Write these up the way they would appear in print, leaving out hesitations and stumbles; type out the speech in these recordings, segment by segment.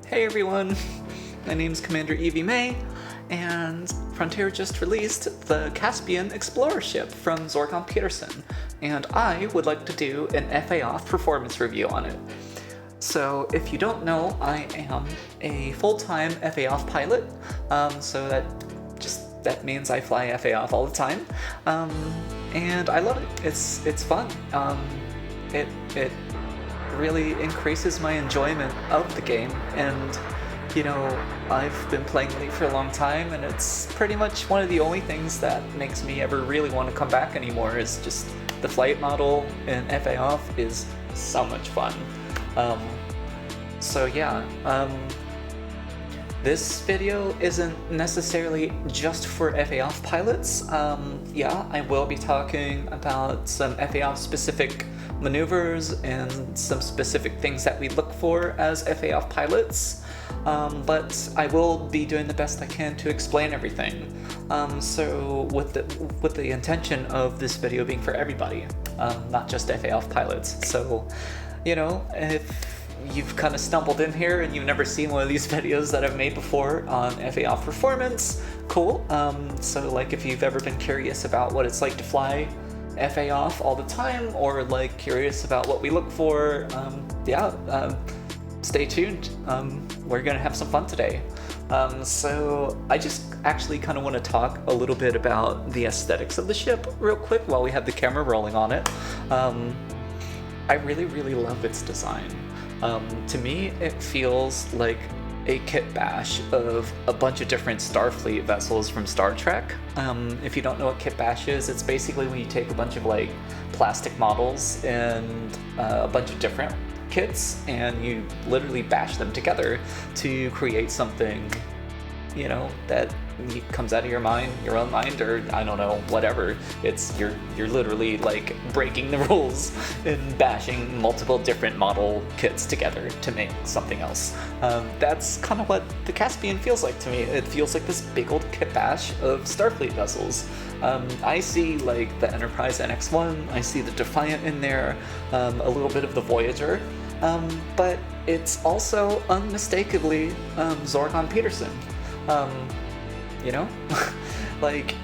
Hey everyone, my name's Commander Evie May, and Frontier just released the Caspian Explorer ship from Zorgon Peterson, and I would like to do an FAoff performance review on it. So if you don't know, I am a full-time FAoff pilot, so that means I fly FAoff all the time, and I love it. It's fun. It really increases my enjoyment of the game, and you know, I've been playing Elite for a long time, and it's pretty much one of the only things that makes me ever really want to come back anymore is just the flight model in FAoff is so much fun. This video isn't necessarily just for FAoff pilots. I will be talking about some FAoff specific maneuvers and some specific things that we look for as FAoff pilots, but I will be doing the best I can to explain everything. So with the intention of this video being for everybody, not just FAoff pilots. So, you know, if you've kind of stumbled in here and you've never seen one of these videos that I've made before on FAoff performance, cool. So like if you've ever been curious about what it's like to fly FAoff all the time, or like curious about what we look for, stay tuned. We're gonna have some fun today. So I just actually kind of want to talk a little bit about the aesthetics of the ship real quick while we have the camera rolling on it. I really love its design. To me, it feels like a kit bash of a bunch of different Starfleet vessels from Star Trek. If you don't know what kit bash is, it's basically when you take a bunch of like plastic models and a bunch of different kits and you literally bash them together to create something, you know, that comes out of your own mind, or I don't know, whatever. It's you're literally like breaking the rules and bashing multiple different model kits together to make something else. That's kind of what the Caspian feels like to me. It feels like this big old kit bash of Starfleet vessels. I see like the Enterprise NX-1, I see the Defiant in there, a little bit of the Voyager, but it's also unmistakably Zorgon Peterson. You know, like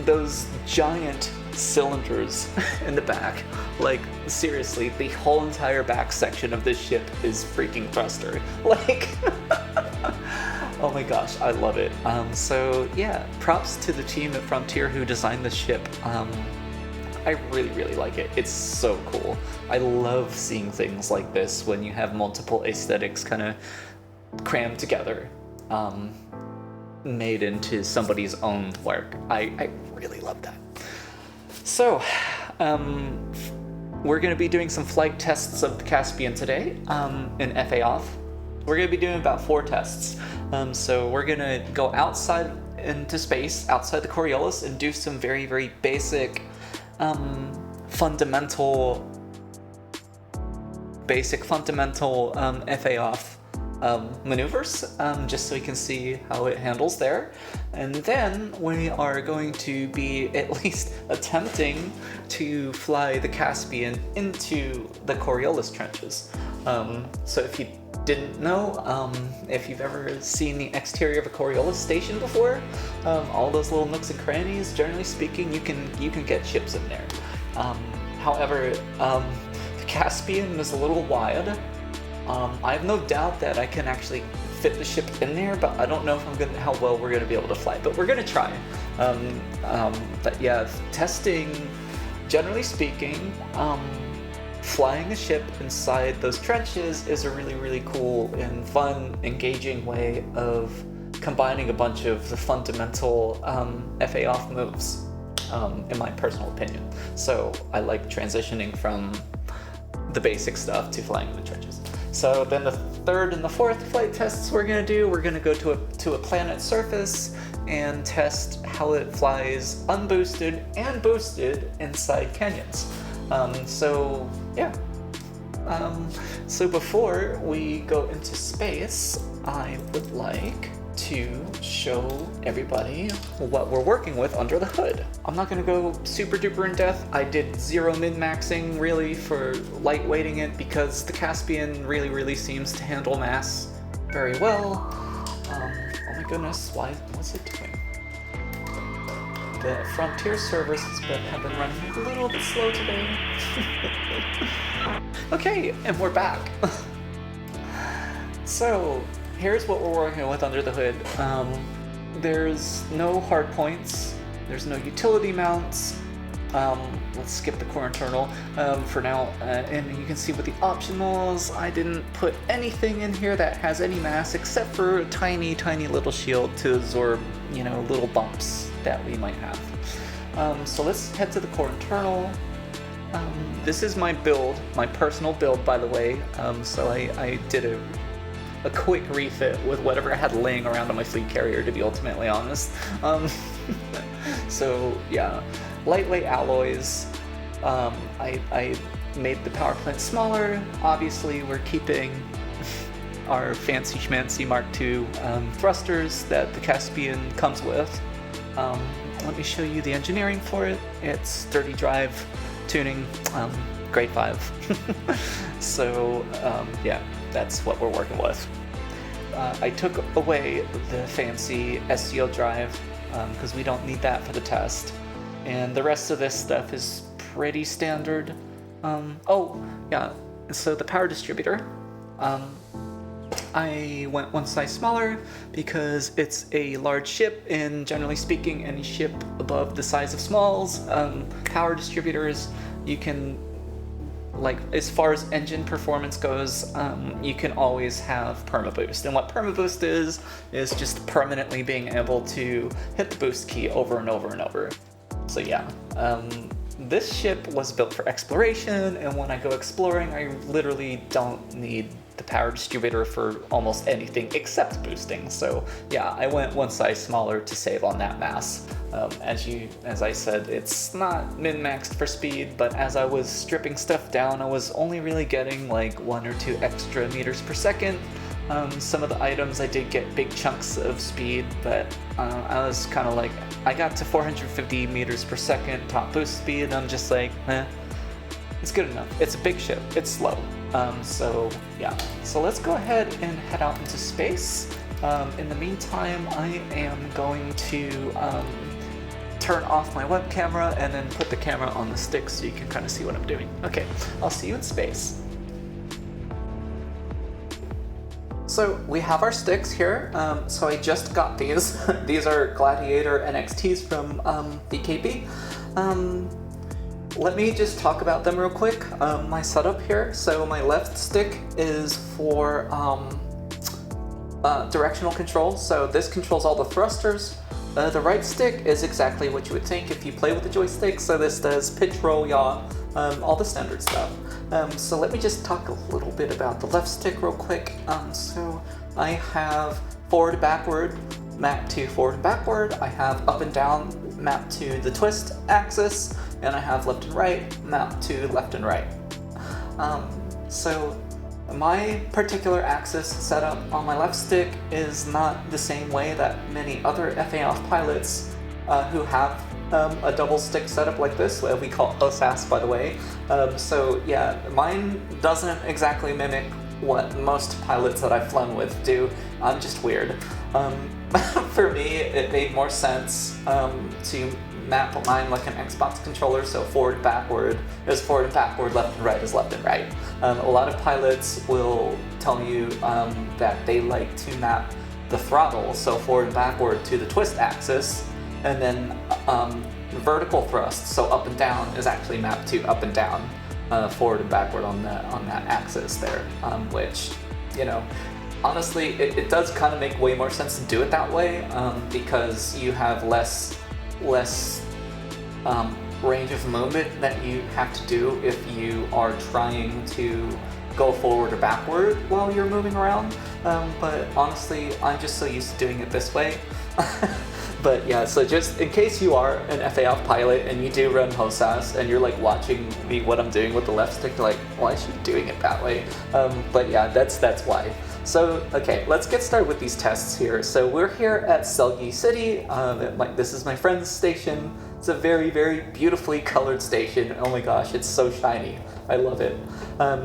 those giant cylinders in the back. Like seriously, the whole entire back section of this ship is freaking thruster. Like, oh my gosh, I love it. So yeah, props to the team at Frontier who designed this ship. I really like it. It's so cool. I love seeing things like this when you have multiple aesthetics kind of crammed together. Made into somebody's own work. I really love that. So, we're going to be doing some flight tests of the Caspian today in FAoff. We're going to be doing about 4 tests. So we're going to go outside into space, outside the Coriolis, and do some very basic, fundamental FAoff maneuvers, just so we can see how it handles there. And then we are going to be at least attempting to fly the Caspian into the Coriolis trenches. So if you didn't know, if you've ever seen the exterior of a Coriolis station before, all those little nooks and crannies, generally speaking, you can get ships in there. However, the Caspian is a little wide. I have no doubt that I can actually fit the ship in there, but I don't know if how well we're gonna be able to fly. But we're gonna try. But yeah, testing, generally speaking, flying a ship inside those trenches is a really cool and fun, engaging way of combining a bunch of the fundamental FAoff moves, in my personal opinion. So I like transitioning from the basic stuff to flying in the trenches. So then the 3rd and the 4th flight tests we're going to go to a planet's surface and test how it flies unboosted and boosted inside canyons. So yeah. So before we go into space, I would like to show everybody what we're working with under the hood. I'm not gonna go super duper in depth. I did 0 min-maxing really for lightweighting it because the Caspian really seems to handle mass very well. Oh my goodness, what's it doing? The Frontier servers have been running a little bit slow today. Okay, and we're back. So, here's what we're working with under the hood. There's no hard points, there's no utility mounts. Let's skip the core internal for now, and you can see with the optionals, I didn't put anything in here that has any mass except for a tiny little shield to absorb, little bumps that we might have. So let's head to the core internal. This is my build, my personal build, by the way. So I did a quick refit with whatever I had laying around on my fleet carrier, to be ultimately honest. So yeah, lightweight alloys. I made the power plant smaller. Obviously, we're keeping our fancy schmancy Mark II thrusters that the Caspian comes with. Let me show you the engineering for it. It's sturdy drive tuning, grade 5. So yeah, that's what we're working with. I took away the fancy SCO drive because we don't need that for the test. And the rest of this stuff is pretty standard. Oh, yeah, so the power distributor. I went one size smaller because it's a large ship, and generally speaking, any ship above the size of smalls, power distributors, you can, like, as far as engine performance goes, you can always have perma-boost. And what perma-boost is just permanently being able to hit the boost key over and over and over. So yeah, this ship was built for exploration, and when I go exploring, I literally don't need the power distributor for almost anything except boosting. So yeah, I went one size smaller to save on that mass. As I said, it's not min-maxed for speed, but as I was stripping stuff down, I was only really getting like 1 or 2 extra meters per second. Some of the items I did get big chunks of speed, but I was kind of like, I got to 450 meters per second top boost speed, and I'm just like, it's good enough. It's a big ship, it's slow. So yeah, so let's go ahead and head out into space. In the meantime, I am going to turn off my web camera and then put the camera on the stick so you can kind of see what I'm doing. Okay, I'll see you in space. So we have our sticks here. So I just got these. These are Gladiator NXTs from VKB. Let me just talk about them real quick. My setup here. So my left stick is for directional control. So this controls all the thrusters. The right stick is exactly what you would think if you play with the joystick. So this does pitch, roll, yaw, all the standard stuff. So let me just talk a little bit about the left stick real quick. So I have forward, backward, mapped to forward and backward. I have up and down mapped to the twist axis, and I have left and right mapped to left and right. So my particular axis setup on my left stick is not the same way that many other FAoff pilots who have a double stick setup like this, we call HOSAS, by the way. So yeah, mine doesn't exactly mimic what most pilots that I've flown with do. I'm just weird. For me, it made more sense to map mine like an Xbox controller, so forward and backward is forward and backward, left and right is left and right. A lot of pilots will tell you that they like to map the throttle, so forward and backward, to the twist axis, and then vertical thrust, so up and down, is actually mapped to up and down, forward and backward on that axis there, which, honestly, it does kind of make way more sense to do it that way, because you have less range of movement that you have to do if you are trying to go forward or backward while you're moving around. But honestly, I'm just so used to doing it this way. But yeah, so just in case you are an FAoff pilot and you do run HOSAS and you're like watching me what I'm doing with the left stick, you're like, why is she doing it that way? But yeah, that's why. So, okay, let's get started with these tests here. So we're here at Selgi City. This is my friend's station. It's a very, very beautifully colored station. Oh my gosh, it's so shiny. I love it.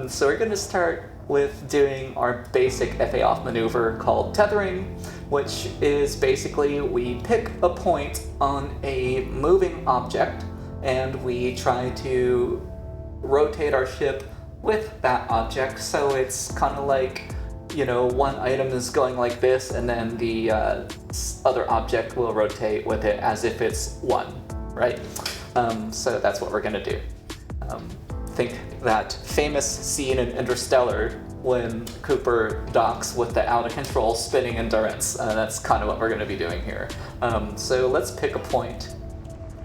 So we're gonna start with doing our basic FAoff maneuver called tethering, which is basically we pick a point on a moving object and we try to rotate our ship with that object. So it's kind of like, you know, one item is going like this and then the other object will rotate with it as if it's one, right? So that's what we're gonna do. Think that famous scene in Interstellar when Cooper docks with the out of control spinning endurance. That's kind of what we're gonna be doing here. So let's pick a point.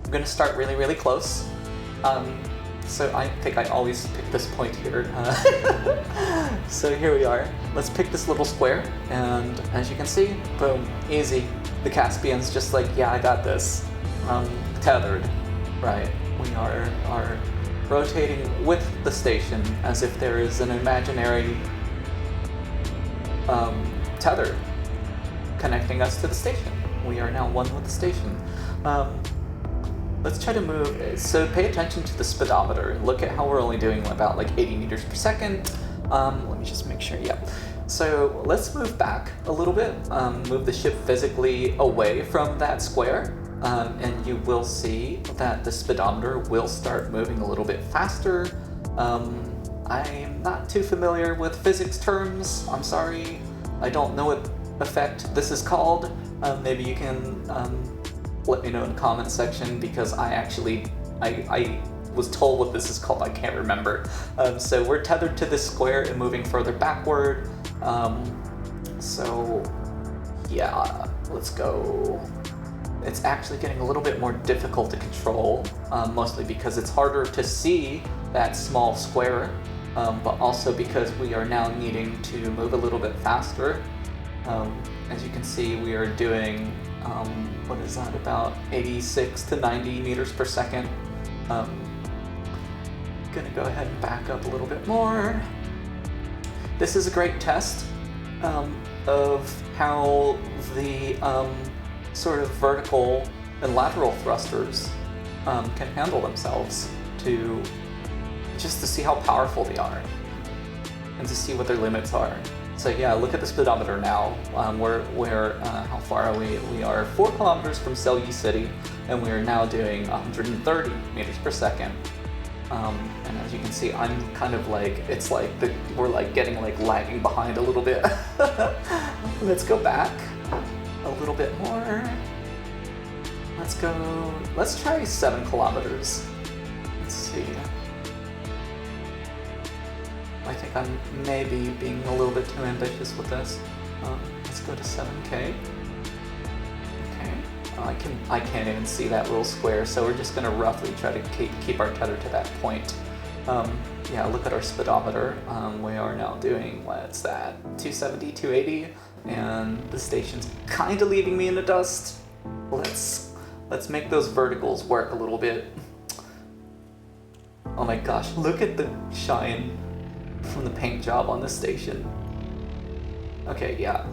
I'm gonna start really, really close. So I think I always pick this point here. So here we are. Let's pick this little square, and as you can see, boom, easy. The Caspian's just like, yeah, I got this. Tethered, right? We are rotating with the station as if there is an imaginary tether connecting us to the station. We are now one with the station. Let's try to move. So pay attention to the speedometer. Look at how we're only doing about like 80 meters per second. Let me just make sure, yeah. So let's move back a little bit, move the ship physically away from that square, and you will see that the speedometer will start moving a little bit faster. I'm not too familiar with physics terms, I'm sorry. I don't know what effect this is called. Maybe you can let me know in the comment section, because I was told what this is called, I can't remember. So we're tethered to this square and moving further backward. So yeah, let's go. It's actually getting a little bit more difficult to control, mostly because it's harder to see that small square, but also because we are now needing to move a little bit faster. As you can see, we are doing, what is that, about 86 to 90 meters per second. Gonna go ahead and back up a little bit more. This is a great test of how the sort of vertical and lateral thrusters can handle themselves, just to see how powerful they are and to see what their limits are. So yeah, look at the speedometer now. How far are we? We are 4 kilometers from Selye City, and we are now doing 130 meters per second. And as you can see, I'm kind of like, it's like we're like getting like lagging behind a little bit. Let's go back a little bit more. Let's try 7 kilometers. Let's see. I think I'm maybe being a little bit too ambitious with this. Let's go to 7K. Okay. I can't even see that little square, so we're just gonna roughly try to keep our tether to that point. Yeah, look at our speedometer. We are now doing, what's that, 270, 280, and the station's kind of leaving me in the dust. Let's make those verticals work a little bit. Oh my gosh, look at the shine from the paint job on this station. Okay, yeah,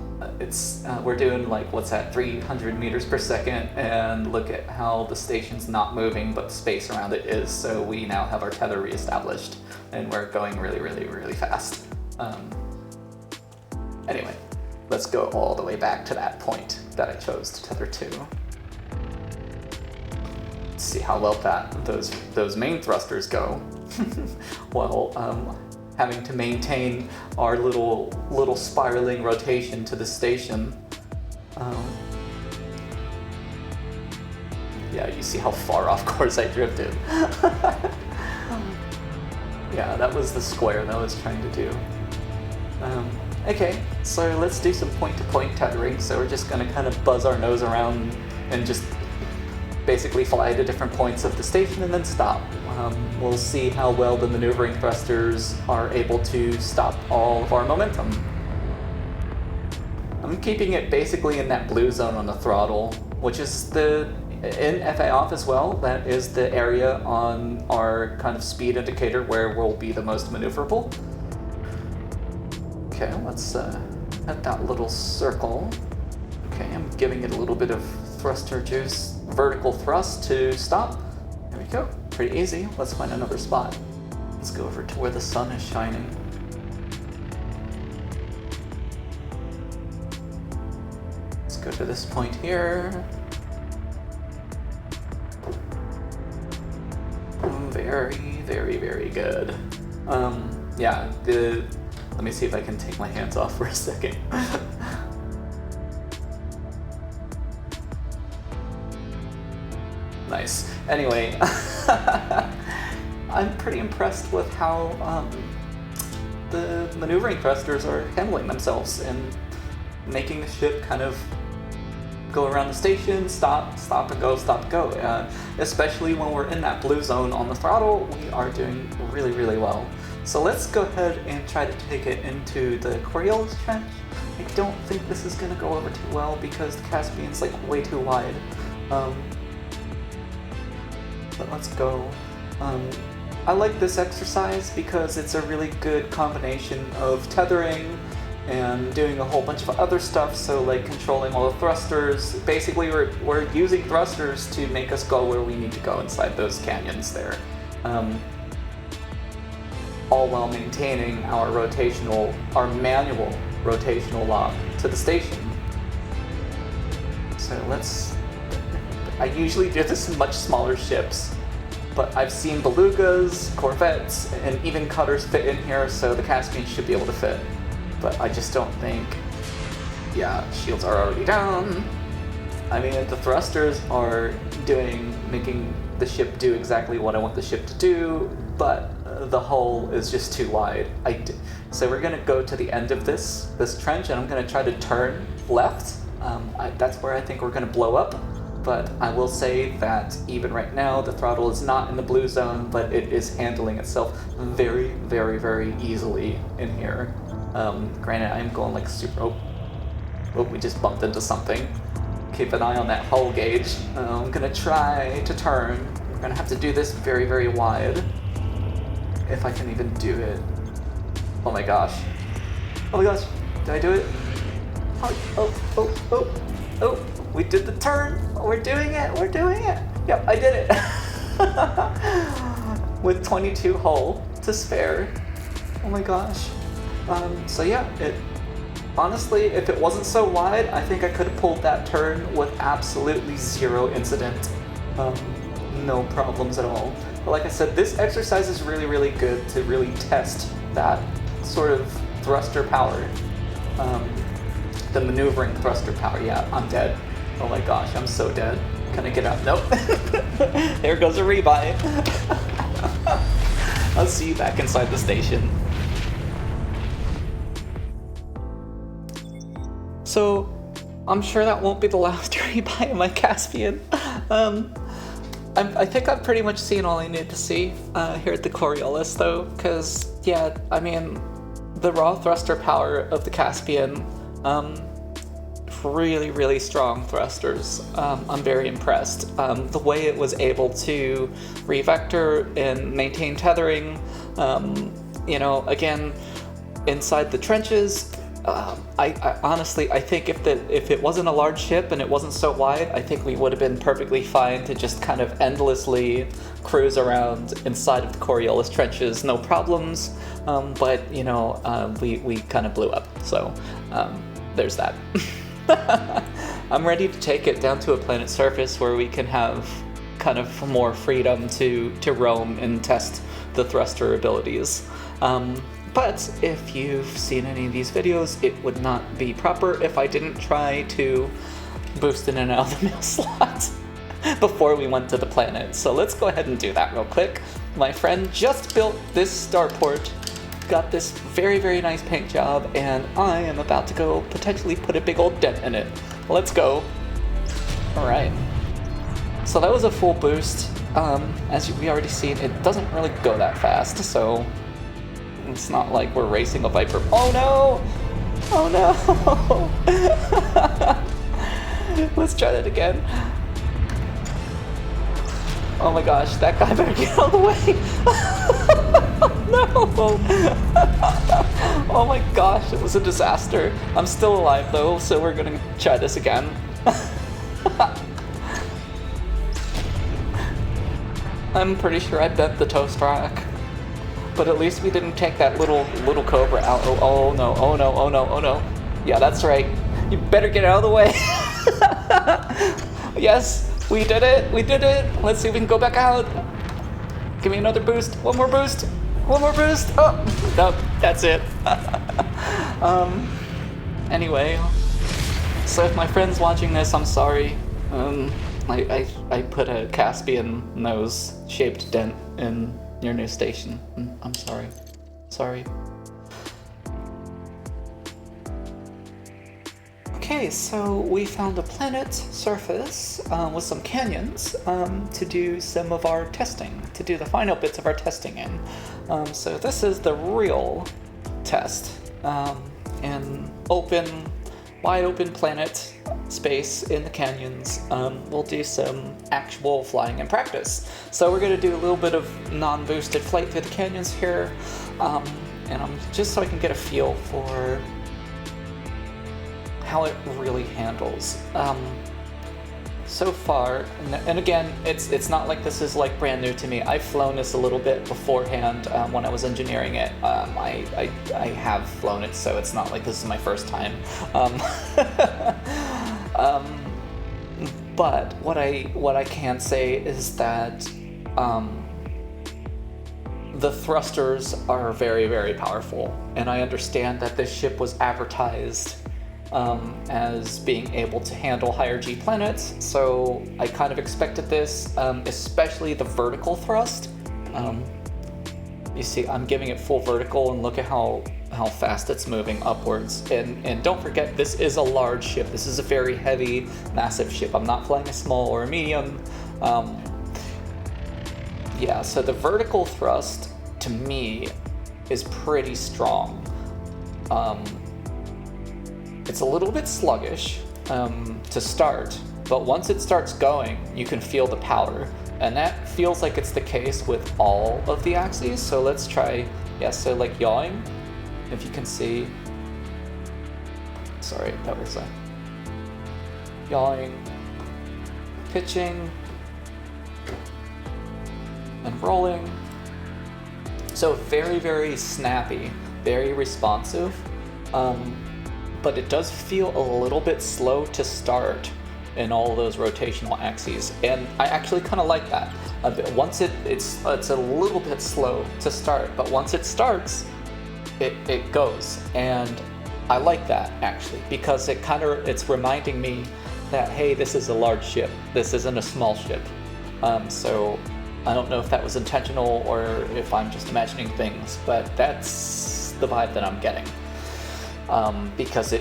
we're doing like, what's that, 300 meters per second, and look at how the station's not moving, but the space around it is, so we now have our tether reestablished, and we're going really, really, really fast. Anyway, let's go all the way back to that point that I chose to tether to. Let's see how well those main thrusters go. Well, having to maintain our little spiraling rotation to the station. Yeah, you see how far off course I drifted. Yeah, that was the square that I was trying to do. Okay, so let's do some point-to-point tethering. So we're just gonna kind of buzz our nose around and just basically fly to different points of the station and then stop. We'll see how well the maneuvering thrusters are able to stop all of our momentum. I'm keeping it basically in that blue zone on the throttle, which is in FAoff as well, that is the area on our kind of speed indicator where we'll be the most maneuverable. Okay, let's hit that little circle. Okay, I'm giving it a little bit of thruster juice, vertical thrust to stop. There we go, pretty easy. Let's find another spot. Let's go over to where the sun is shining. go to this point here. Very, very, very good. Yeah, let me see if I can take my hands off for a second. Nice. Anyway, I'm pretty impressed with how the maneuvering thrusters are handling themselves and making the ship kind of go around the station, stop and go, stop and go. Especially when we're in that blue zone on the throttle, we are doing really, really well. So let's go ahead and try to take it into the Coriolis trench. I don't think this is going to go over too well because the Caspian's like way too wide. But let's go. I like this exercise because it's a really good combination of tethering and doing a whole bunch of other stuff, so like controlling all the thrusters. Basically we're using thrusters to make us go where we need to go inside those canyons there. All while maintaining our manual rotational lock to the station. So I usually do this in much smaller ships, but I've seen belugas, corvettes, and even cutters fit in here, so the Caspian should be able to fit. But I just don't think... Yeah, shields are already down. I mean, the thrusters are making the ship do exactly what I want the ship to do, but the hull is just too wide. So we're gonna go to the end of this trench, and I'm gonna try to turn left. That's where I think we're gonna blow up. But I will say that even right now, the throttle is not in the blue zone, but it is handling itself very, very, very easily in here. Granted, I'm going like super... Oh, we just bumped into something. Keep an eye on that hull gauge. I'm gonna try to turn. We're gonna have to do this very, very wide. If I can even do it. Oh my gosh. Oh my gosh. Did I do it? Oh. We did the turn. We're doing it. We're doing it. Yep, I did it. With 22 hull to spare. Oh my gosh. So yeah, honestly, if it wasn't so wide, I think I could have pulled that turn with absolutely zero incident. No problems at all. But like I said, this exercise is really, really good to really test that sort of thruster power. The maneuvering thruster power. Yeah, I'm dead. Oh my gosh, I'm so dead. Can I get out? Nope. There goes a rebuy. I'll see you back inside the station. So, I'm sure that won't be the last rebuy of my Caspian. I think I've pretty much seen all I need to see here at the Coriolis, though, because, yeah, I mean, the raw thruster power of the Caspian, really, really strong thrusters. I'm very impressed. The way it was able to revector and maintain tethering, you know, again, inside the trenches, I honestly, I think if it wasn't a large ship and it wasn't so wide, I think we would have been perfectly fine to just kind of endlessly cruise around inside of the Coriolis trenches, no problems. But you know, we kind of blew up. So there's that. I'm ready to take it down to a planet surface where we can have kind of more freedom to roam and test the thruster abilities. But if you've seen any of these videos, it would not be proper if I didn't try to boost in and out of the Mailslot before we went to the planet. So let's go ahead and do that real quick. My friend just built this starport, got this very, very nice paint job, and I am about to go potentially put a big old dent in it. Let's go. All right. So that was a full boost. As we already seen, it doesn't really go that fast, so it's not like we're racing a Viper. Oh no! Oh no! Let's try that again. Oh my gosh, that guy better get out of the way! No! Oh my gosh, it was a disaster. I'm still alive though, so we're gonna try this again. I'm pretty sure I bent the toast rack. But at least we didn't take that little Cobra out. Oh no, oh no, oh no, oh no. Yeah, that's right. You better get out of the way. Yes, we did it. We did it. Let's see if we can go back out. Give me another boost. One more boost. One more boost. Oh, nope, that's it. Anyway, so if my friend's watching this, I'm sorry. I put a Caspian nose shaped dent in your new station. I'm sorry. Sorry. Okay, so we found a planet's surface with some canyons to do some of our testing, to do the final bits of our testing in. So this is the real test in wide open planet space in the canyons. We'll do some actual flying in practice. So we're going to do a little bit of non-boosted flight through the canyons here, and I'm just so I can get a feel for how it really handles. So far, and again, it's not like this is like brand new to me. I've flown this a little bit beforehand when I was engineering it. I have flown it, so it's not like this is my first time. But what I can say is that the thrusters are very, very powerful, and I understand that this ship was advertised as being able to handle higher G planets, so I kind of expected this, especially the vertical thrust. You see, I'm giving it full vertical, and look at how fast it's moving upwards. And don't forget, this is a large ship. This is a very heavy, massive ship. I'm not flying a small or a medium. Yeah, so the vertical thrust, to me, is pretty strong. It's a little bit sluggish to start, but once it starts going, you can feel the power. And that feels like it's the case with all of the axes. So let's try, yeah, so like yawing, if you can see. Sorry, that was a yawing, pitching, and rolling. So very, very snappy, very responsive. But it does feel a little bit slow to start in all those rotational axes, and I actually kind of like that. Once it's a little bit slow to start, but once it starts, it goes, and I like that actually, because it's reminding me that, hey, this is a large ship. This isn't a small ship. So I don't know if that was intentional or if I'm just imagining things, but that's the vibe that I'm getting. Because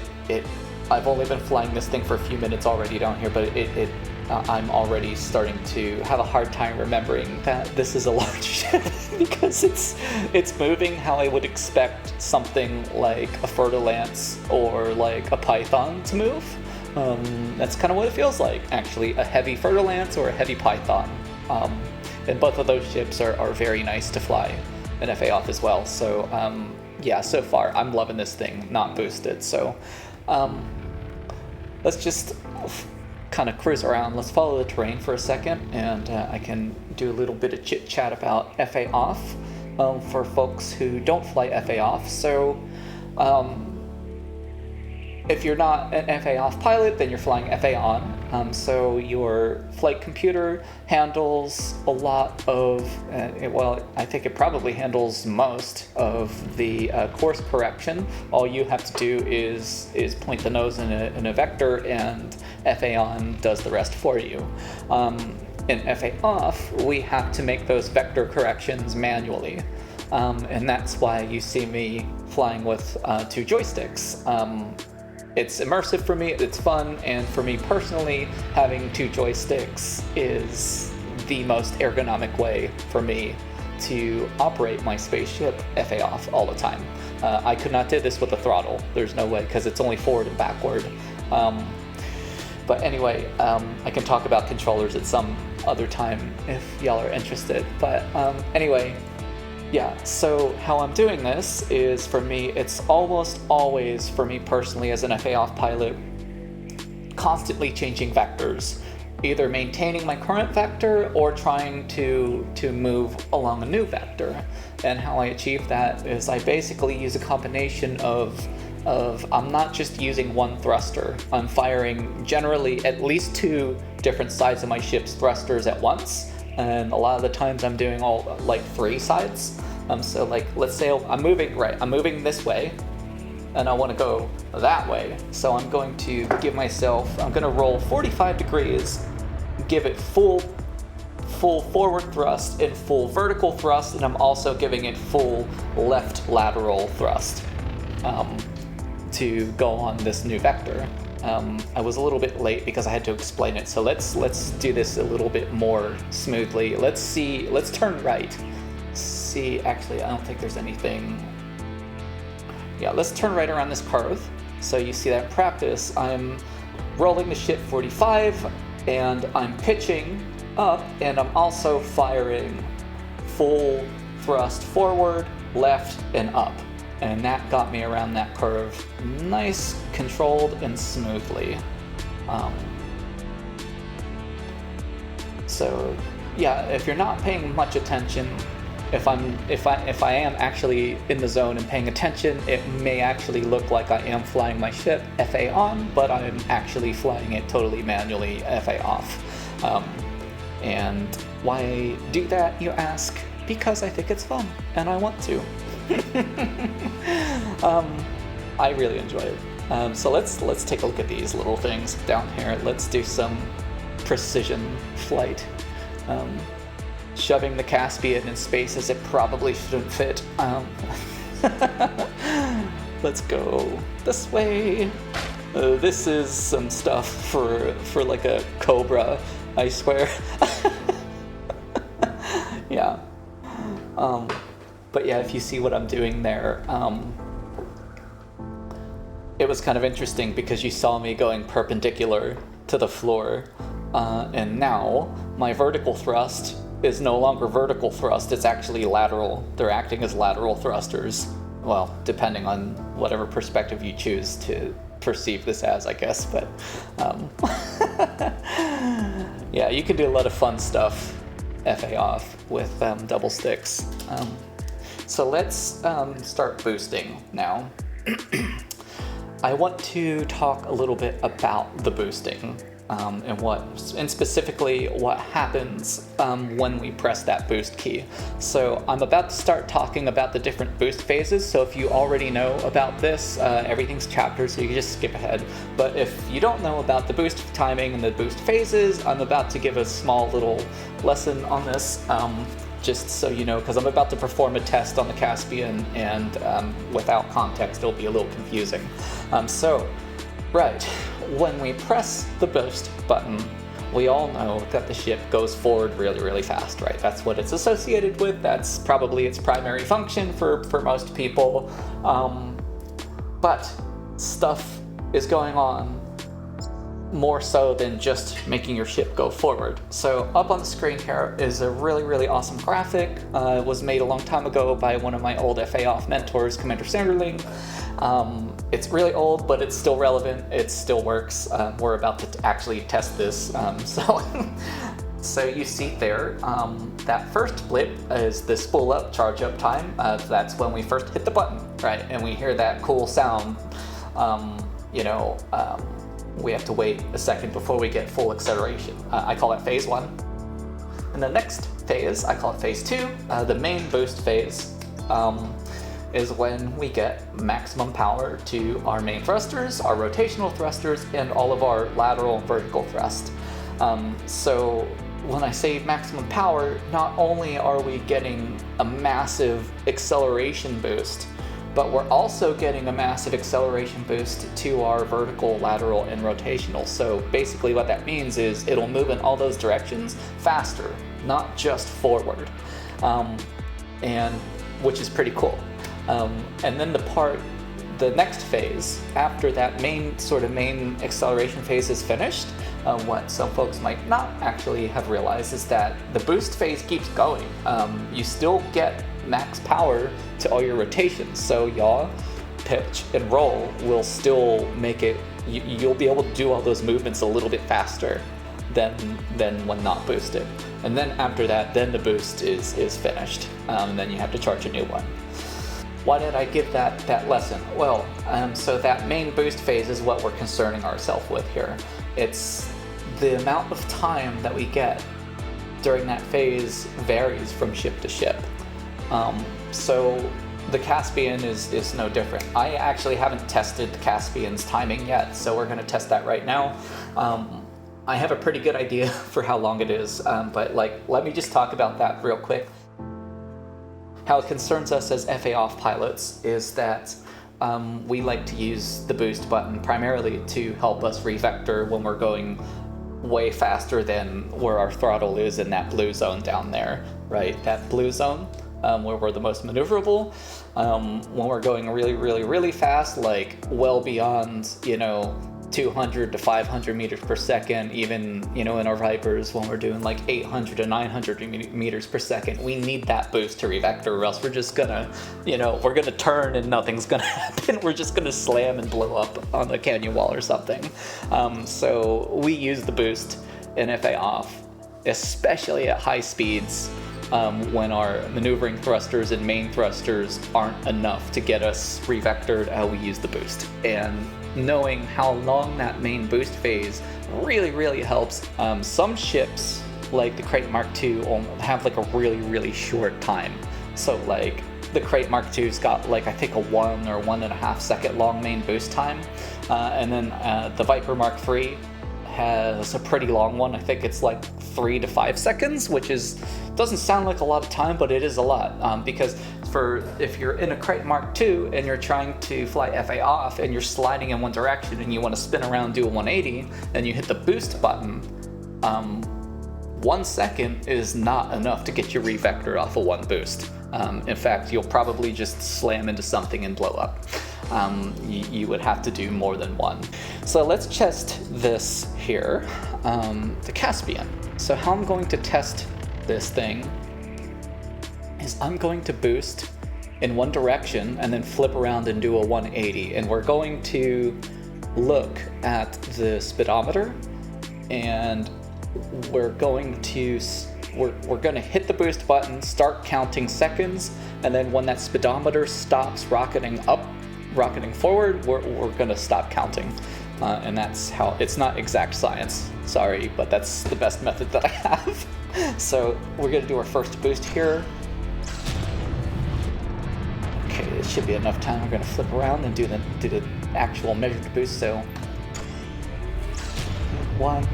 I've only been flying this thing for a few minutes already down here, but I'm already starting to have a hard time remembering that this is a large ship because it's moving how I would expect something like a Fer-de-Lance or like a Python to move. That's kind of what it feels like, actually, a heavy Fer-de-Lance or a heavy Python. And both of those ships are very nice to fly in FAoff as well. So yeah, so far I'm loving this thing, not boosted. So let's just kind of cruise around. Let's follow the terrain for a second, and I can do a little bit of chit chat about FAoff for folks who don't fly FAoff. So if you're not an FAoff pilot, then you're flying FAon. So your flight computer handles a lot of, well, I think it probably handles most of the course correction. All you have to do is point the nose in a vector, and FAon does the rest for you. In FAoff, we have to make those vector corrections manually. And that's why you see me flying with 2 joysticks. It's immersive for me, it's fun, and for me personally, having 2 joysticks is the most ergonomic way for me to operate my spaceship FAoff all the time. I could not do this with a throttle. There's no way, because it's only forward and backward. But anyway, I can talk about controllers at some other time if y'all are interested. But anyway, yeah, so how I'm doing this is, for me, it's almost always, for me personally as an FAoff pilot, constantly changing vectors, either maintaining my current vector or trying to move along a new vector. And how I achieve that is I basically use a combination of of I'm not just using one thruster. I'm firing generally at least 2 different sides of my ship's thrusters at once, and a lot of the times I'm doing all like 3 sides. So like, let's say I'm moving this way, and I want to go that way. So I'm going to I'm going to roll 45 degrees, give it full forward thrust and full vertical thrust, and I'm also giving it full left lateral thrust to go on this new vector. I was a little bit late because I had to explain it, so let's do this a little bit more smoothly. Let's turn right. See, actually, I don't think there's anything. Yeah, let's turn right around this curve. So you see that in practice, I'm rolling the ship 45, and I'm pitching up, and I'm also firing full thrust forward, left, and up. And that got me around that curve nice, controlled, and smoothly. So yeah, if you're not paying much attention, if I am actually in the zone and paying attention, it may actually look like I am flying my ship FA on, but I'm actually flying it totally manually FA off. And why do that, you ask? Because I think it's fun, and I want to. I really enjoy it. So let's take a look at these little things down here. Let's do some precision flight. Shoving the Caspian in spaces it probably shouldn't fit. Let's go this way. This is some stuff for like a Cobra, I swear. Yeah. But yeah, if you see what I'm doing there, it was kind of interesting because you saw me going perpendicular to the floor, and now my vertical thrust is no longer vertical thrust, it's actually lateral. They're acting as lateral thrusters. Well, depending on whatever perspective you choose to perceive this as, I guess, but yeah, you can do a lot of fun stuff FAoff with double sticks. So let's start boosting now. I want to talk a little bit about the boosting and specifically what happens when we press that boost key. So I'm about to start talking about the different boost phases, so if you already know about this, everything's chaptered, so you can just skip ahead. But if you don't know about the boost timing and the boost phases, I'm about to give a small little lesson on this, just so you know, because I'm about to perform a test on the Caspian, and without context it'll be a little confusing. Right, when we press the boost button, we all know that the ship goes forward really, really fast, right? That's what it's associated with. That's probably its primary function for most people. But stuff is going on more so than just making your ship go forward. So up on the screen here is a really, really awesome graphic. It was made a long time ago by one of my old FAoff mentors, Commander Sanderling. It's really old, but it's still relevant. It still works. We're about to actually test this. So you see there, that first blip is the spool up, charge up time. That's when we first hit the button, right? And we hear that cool sound. We have to wait a second before we get full acceleration. I call that phase 1. And the next phase, I call it phase 2, the main boost phase. Is when we get maximum power to our main thrusters, our rotational thrusters, and all of our lateral and vertical thrust. So when I say maximum power, not only are we getting a massive acceleration boost, but we're also getting a massive acceleration boost to our vertical, lateral, and rotational. So basically what that means is it'll move in all those directions faster, not just forward, and which is pretty cool. And then the next phase, after that main acceleration phase is finished, what some folks might not actually have realized is that the boost phase keeps going. You still get max power to all your rotations, so yaw, pitch, and roll will still make it, you'll be able to do all those movements a little bit faster than when not boosted. And then after that, then the boost is finished, and then you have to charge a new one. Why did I give that lesson? Well, so that main boost phase is what we're concerning ourselves with here. It's the amount of time that we get during that phase varies from ship to ship. So the Caspian is no different. I actually haven't tested the Caspian's timing yet, so we're going to test that right now. I have a pretty good idea for how long it is, but let me just talk about that real quick. How it concerns us as FAoff pilots is that we like to use the boost button primarily to help us revector when we're going way faster than where our throttle is in that blue zone down there, right? That blue zone where we're the most maneuverable. When we're going really fast, like well beyond, 200 to 500 meters per second, even, in our Vipers, when we're doing like 800 to 900 meters per second, we need that boost to revector, or else we're just gonna, we're gonna turn and nothing's gonna happen. We're just gonna slam and blow up on the canyon wall or something. So we use the boost in FAoff, especially at high speeds, when our maneuvering thrusters and main thrusters aren't enough to get us revectored. We use the boost. And knowing how long that main boost phase really helps. Some ships, like the Crate Mark II, have like a really short time. So like the Crate Mark II's got like I think a 1 or 1.5 second long main boost time, and then the Viper Mark III has a pretty long one. I think it's like 3 to 5 seconds, which doesn't sound like a lot of time, but it is a lot, because if you're in a Crate Mark II and you're trying to fly FAoff and you're sliding in one direction and you want to spin around, do a 180, and you hit the boost button, 1 second is not enough to get your revector off of one boost. In fact, you'll probably just slam into something and blow up. You would have to do more than one. So let's test this here, the Caspian. So how I'm going to test this thing is I'm going to boost in one direction and then flip around and do a 180. And we're going to look at the speedometer, and we're going to hit the boost button, start counting seconds, and then when that speedometer stops rocketing forward, we're gonna stop counting. And that's how, it's not exact science, sorry, but that's the best method that I have. So we're gonna do our first boost here. Okay, it should be enough time. We're gonna flip around and do the actual measured boost. So 1,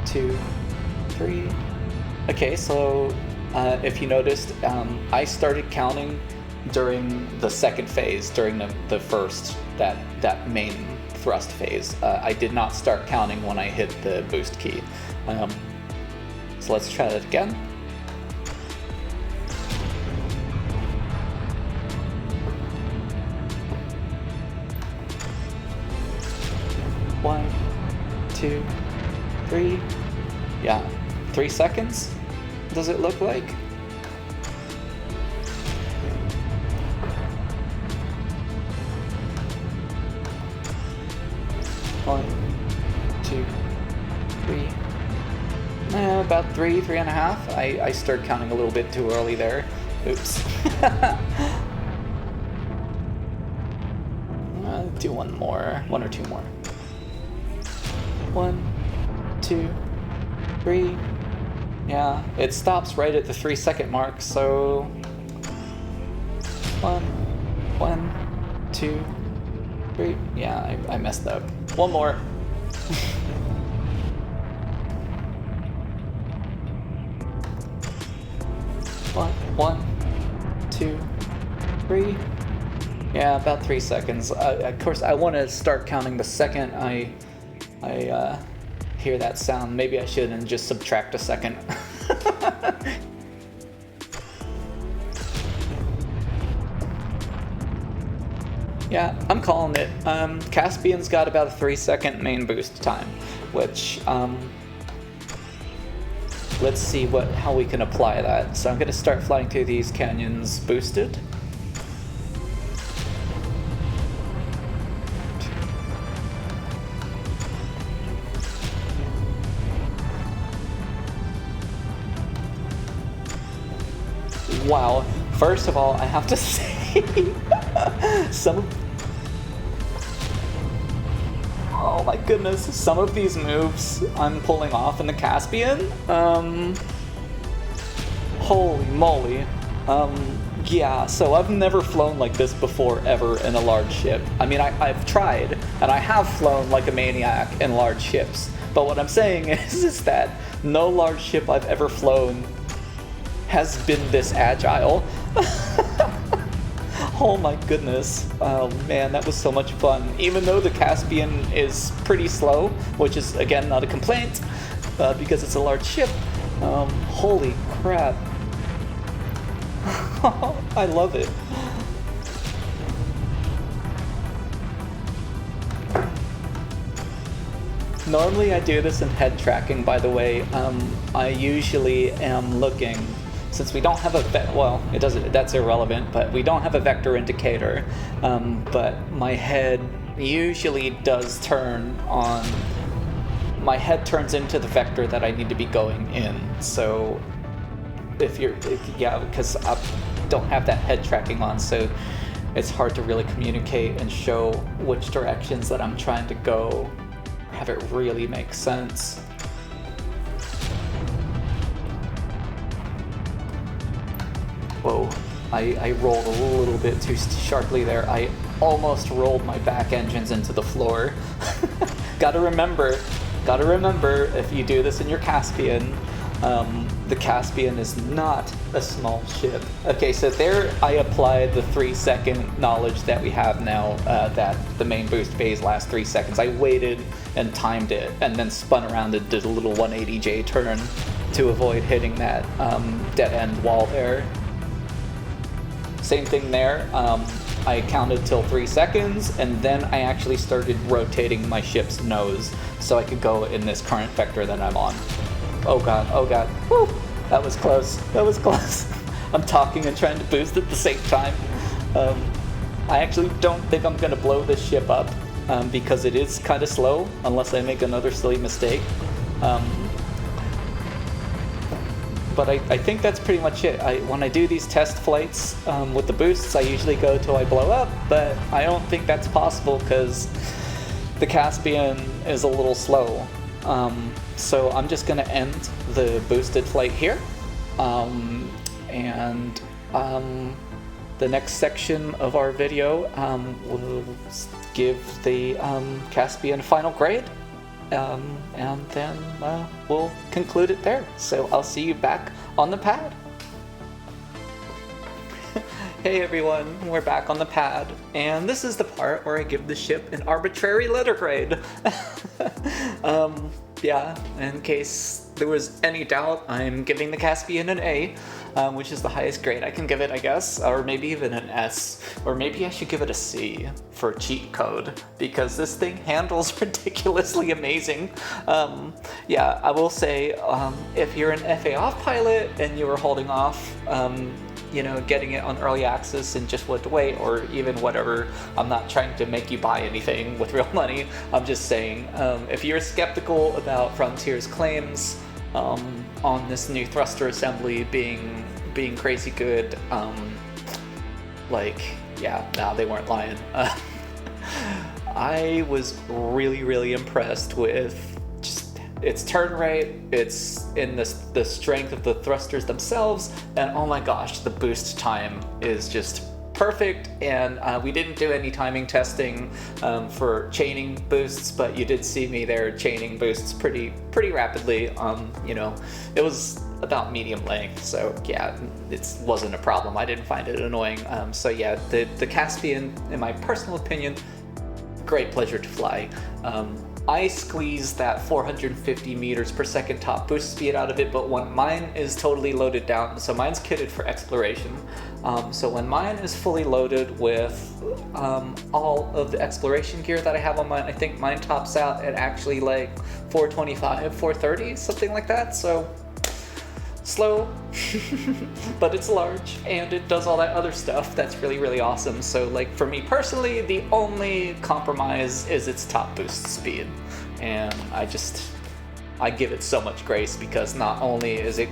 2, 3. Okay, so if you noticed, I started counting during the second phase, during the first, that main thrust phase. I did not start counting when I hit the boost key. So let's try that again. One, 2, 3. Yeah, 3 seconds, does it look like? One, 2, 3. About 3.5. I started counting a little bit too early there. Oops. Do one or two more. 1, 2, 3. Yeah, it stops right at the 3 second mark, so 1, 2, 3. Yeah, I messed up. One more. 1, 2, 3. Yeah, about 3 seconds. Of course, I want to start counting the second I hear that sound. Maybe I should and just subtract a second. Yeah, I'm calling it. Caspian's got about a 3 second main boost time, which let's see how we can apply that. So I'm going to start flying through these canyons boosted. Wow, first of all, I have to say Some of... Oh my goodness, some of these moves I'm pulling off in the Caspian, holy moly. Yeah, so I've never flown like this before ever in a large ship. I mean, I've tried, and I have flown like a maniac in large ships, but what I'm saying is that no large ship I've ever flown has been this agile. Oh my goodness. Oh man, that was so much fun. Even though the Caspian is pretty slow, which is again not a complaint, because it's a large ship. Holy crap. I love it. Normally I do this in head tracking, by the way. I usually am looking, since we don't have a well, it doesn't, that's irrelevant, but we don't have a vector indicator, but my head usually does turn on, my head turns into the vector that I need to be going in. So yeah, because I don't have that head tracking on, so it's hard to really communicate and show which directions that I'm trying to go, have it really make sense. Whoa, I rolled a little bit too sharply there. I almost rolled my back engines into the floor. Gotta remember, if you do this in your Caspian, the Caspian is not a small ship. Okay, so there I applied the 3-second knowledge that we have now, that the main boost phase lasts 3 seconds. I waited and timed it, and then spun around and did a little 180J turn to avoid hitting that dead end wall there. Same thing there. I counted till 3 seconds, and then I actually started rotating my ship's nose so I could go in this current vector that I'm on. Oh god, oh god. Woo! That was close. That was close. I'm talking and trying to boost at the same time. I actually don't think I'm gonna blow this ship up, because it is kind of slow, unless I make another silly mistake. But I think that's pretty much it. When I do these test flights with the boosts, I usually go till I blow up, but I don't think that's possible because the Caspian is a little slow. So I'm just gonna end the boosted flight here. And the next section of our video will give the Caspian final grade. And then we'll conclude it there. So I'll see you back on the pad. Hey everyone, we're back on the pad, and this is the part where I give the ship an arbitrary letter grade. Yeah, in case there was any doubt, I'm giving the Caspian an A, which is the highest grade I can give it, I guess, or maybe even an S, or maybe I should give it a C for cheat code, because this thing handles ridiculously amazing. Yeah, I will say, if you're an FAoff pilot and you were holding off, you know, getting it on early access and just want to wait, or even whatever. I'm not trying to make you buy anything with real money. I'm just saying, if you're skeptical about Frontier's claims on this new thruster assembly being crazy good, like, yeah, nah, they weren't lying. I was really impressed with its turn rate, it's in the strength of the thrusters themselves, and oh my gosh, the boost time is just perfect. And we didn't do any timing testing for chaining boosts, but you did see me there chaining boosts pretty rapidly. You know, it was about medium length, so yeah, it wasn't a problem. I didn't find it annoying. So yeah, the Caspian, in my personal opinion, great pleasure to fly. I squeezed that 450 meters per second top boost speed out of it, but when mine is totally loaded down, so mine's kitted for exploration. So when mine is fully loaded with all of the exploration gear that I have on mine, I think mine tops out at actually like 425, 430, something like that. So slow, but it's large, and it does all that other stuff that's really awesome. So like for me personally, the only compromise is its top boost speed, and I give it so much grace, because not only is it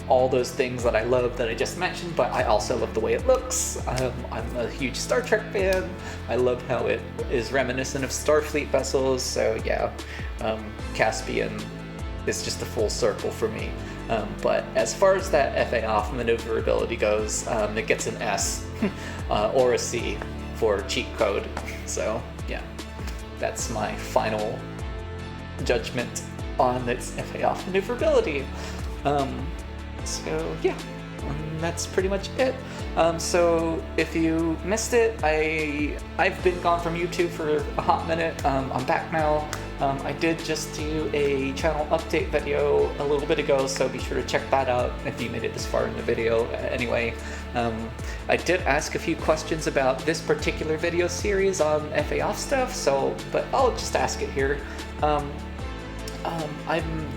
all those things that I love that I just mentioned, but I also love the way it looks. I'm a huge Star Trek fan. I love how it is reminiscent of Starfleet vessels, so yeah, Caspian is just a full circle for me. But as far as that FAoff maneuverability goes, it gets an S or a C for cheat code. So yeah, that's my final judgment on its FAoff maneuverability. So yeah, that's pretty much it. So if you missed it, I've been gone from YouTube for a hot minute. I'm back now. I did just do a channel update video a little bit ago, so be sure to check that out if you made it this far in the video. Anyway, I did ask a few questions about this particular video series on FAoff stuff, but I'll just ask it here. I'm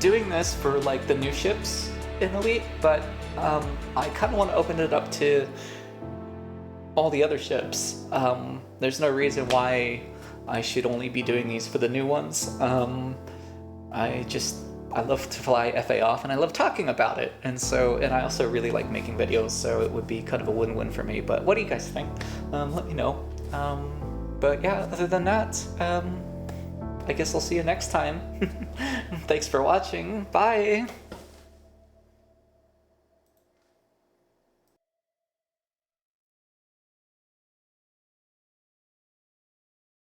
doing this for like the new ships in Elite, but I kind of want to open it up to all the other ships. There's no reason why I should only be doing these for the new ones. I love to fly FAoff and I love talking about it, and I also really like making videos, so it would be kind of a win-win for me. But what do you guys think? Let me know. But yeah, other than that, I guess I'll see you next time. Thanks for watching. Bye!